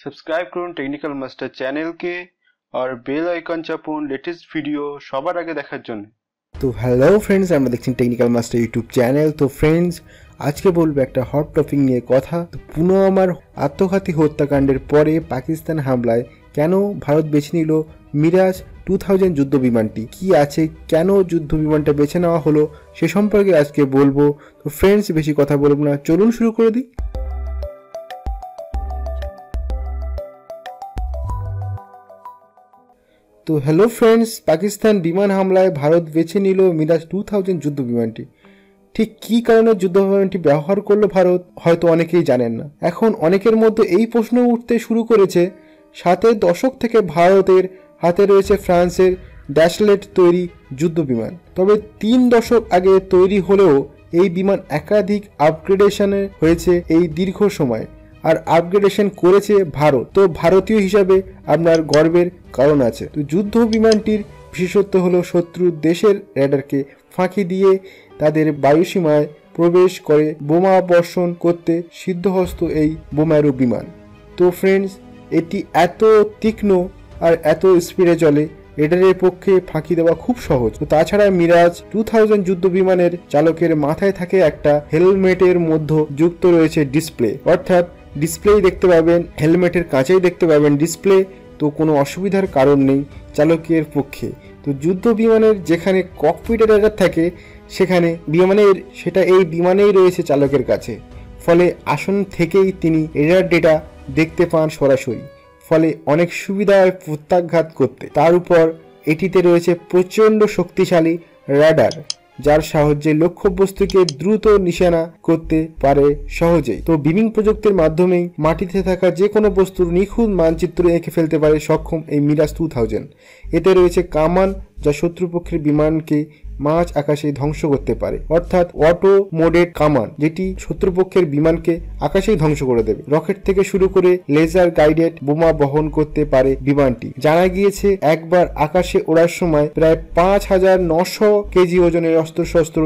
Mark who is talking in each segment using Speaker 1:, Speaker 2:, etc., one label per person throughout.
Speaker 1: Subscribe করুন technical master চ্যানেলকে আর bell icon চাপুন latest video সবার আগে দেখার জন্য।
Speaker 2: তো হ্যালো ফ্রেন্ডস, আমরা দেখছি টেকনিক্যাল মাস্টার ইউটিউব চ্যানেল। তো ফ্রেন্ডস, আজকে বলবো একটা হট টপিক নিয়ে কথা। তো পুলওয়ামার আত্মঘাতী হত্যাকাণ্ডের পরে পাকিস্তান হামলায় কেন ভারত বেছে নিল মিরাজ 2000 যুদ্ধ বিমানটি, কি আছে, কেন যুদ্ধ বিমানটা বেছে নেওয়া হলো সে সম্পর্কে আজকে বলবো। তো ফ্রেন্ডস, বেশি কথা বলবো না, চলুন শুরু করে দিই। তো হ্যালো ফ্রেন্ডস, পাকিস্তান বিমান হামলায় ভারত বেছে নিল মিরাজ 2000 যুদ্ধ বিমানটি। ঠিক কী কারণে যুদ্ধ বিমানটি ব্যবহার করলো ভারত, হয়তো অনেকেই জানেন না। এখন অনেকের মধ্যে এই প্রশ্ন উঠতে শুরু করেছে, 7-এর দশক থেকে ভারতের হাতে রয়েছে ফ্রান্সের ড্যাশলেট তৈরি যুদ্ধ বিমান। তবে 3 দশক আগে তৈরি হলেও এই বিমান একাধিক আপগ্রেডেশনে হয়েছে এই দীর্ঘ সময়, আর আপগ্রেডেশন করেছে ভারত। তো ভারতীয় হিসাবে আপনার গর্বের কারণ আছে। তো যুদ্ধ বিমানটির বিশেষত্ব হলো শত্রু দেশের রেডারকে ফাঁকি দিয়ে তাদের বায়ুসীমায় প্রবেশ করে বোমা বর্ষণ করতে সিদ্ধহস্ত এই বোমারু বিমান। তো ফ্রেন্ডস, এটি এত তীক্ষ্ণ আর এত স্পিডে চলে, রেডারের পক্ষে ফাঁকি দেওয়া খুব সহজ। তো তাছাড়া মিরাজ 2000 যুদ্ধ বিমানের চালকের মাথায় থাকে একটা হেলমেটের মধ্যে যুক্ত রয়েছে ডিসপ্লে, অর্থাৎ ডিসপ্লেই দেখতে পাবেন, হেলমেটের কাছেই দেখতে পাবেন ডিসপ্লে। তো কোনো অসুবিধার কারণ নেই চালকের পক্ষে। তো যুদ্ধ বিমানের যেখানে ককপিটের রেডার থাকে সেখানে সেটা এই বিমানেই রয়েছে চালকের কাছে, ফলে আসন থেকেই তিনি রেডার ডেটা দেখতে পান সরাসরি, ফলে অনেক সুবিধা হয় প্রত্যাঘাত করতে। তার উপর এটিতে রয়েছে প্রচণ্ড শক্তিশালী রাডার, যার সাহায্যে লক্ষ্যবস্তুকে দ্রুত নিশানা করতে পারে সহজেই। তো বিমিং প্রযুক্তির মাধ্যমেই মাটিতে থাকা যে কোনো বস্তুর নিখুঁত মানচিত্র এঁকে ফেলতে পারে সক্ষম এই মিরাজ 2000। এতে রয়েছে কামান, যা শত্রুপক্ষের বিমানকে মাঝ আকাশে ধ্বংস করতে পারে, অর্থাৎ অটো মোডেড কামান, যেটি শত্রুপক্ষের বিমানকে আকাশেই ধ্বংস করে দেবে। রকেট থেকে শুরু করে লেজার গাইডেড বোমা বহন করতে পারে বিমানটি। জানা গিয়েছে একবার আকাশে ওড়ার সময় প্রায় 5900 কেজি ওজনের অস্ত্রশস্ত্র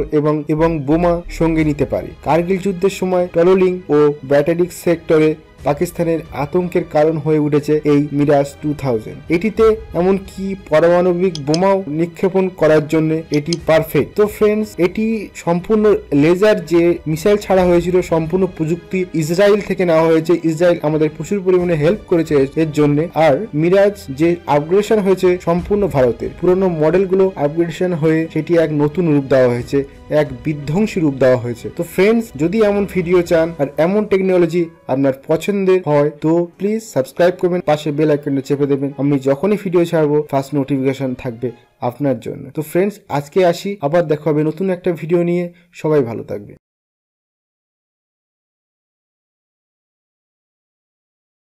Speaker 2: এবং বোমা সঙ্গে নিতে পারে। কার্গিল যুদ্ধের সময় ট্রলিং ও ব্যাটারিক সেক্টরে পাকিস্তানের আতঙ্কের কারণ হয়ে উঠেছে এই মিরাজ 2000। এটিতে এমনকি পারমাণবিক বোমাও নিক্ষেপণ করার জন্য এটি পারফেক্ট। তো ফ্রেন্ডস, এটি সম্পূর্ণ লেজার যে মিসাইল ছাড়া হয়েছিল, সম্পূর্ণ প্রযুক্তি ইসরায়েল থেকে নেওয়া হয়েছে। ইসরায়েল আমাদের প্রচুর পরিমাণে হেল্প করেছে এর জন্য। আর মিরাজ যে আপগ্রেডেশন হয়েছে সম্পূর্ণ ভারতের। পুরনো মডেলগুলো আপগ্রেডেশন হয়ে সেটি এক নতুন রূপ দেওয়া হয়েছে, এক বিধ্বংসী রূপ দেওয়া হয়েছে। তো ফ্রেন্ডস, যদি এমন ভিডিও চান আর এমন টেকনোলজি আপনার পছন্দের হয়, তো প্লিজ সাবস্ক্রাইব করবেন, পাশে বেল আইকনটা চেপে দেবেন। আমি যখনই ভিডিও ছাড়বো ফার্স্ট নোটিফিকেশন থাকবে আপনার জন্য। তো ফ্রেন্ডস, আজকে আসি, আবার দেখা হবে নতুন একটা ভিডিও নিয়ে। সবাই ভালো থাকবে।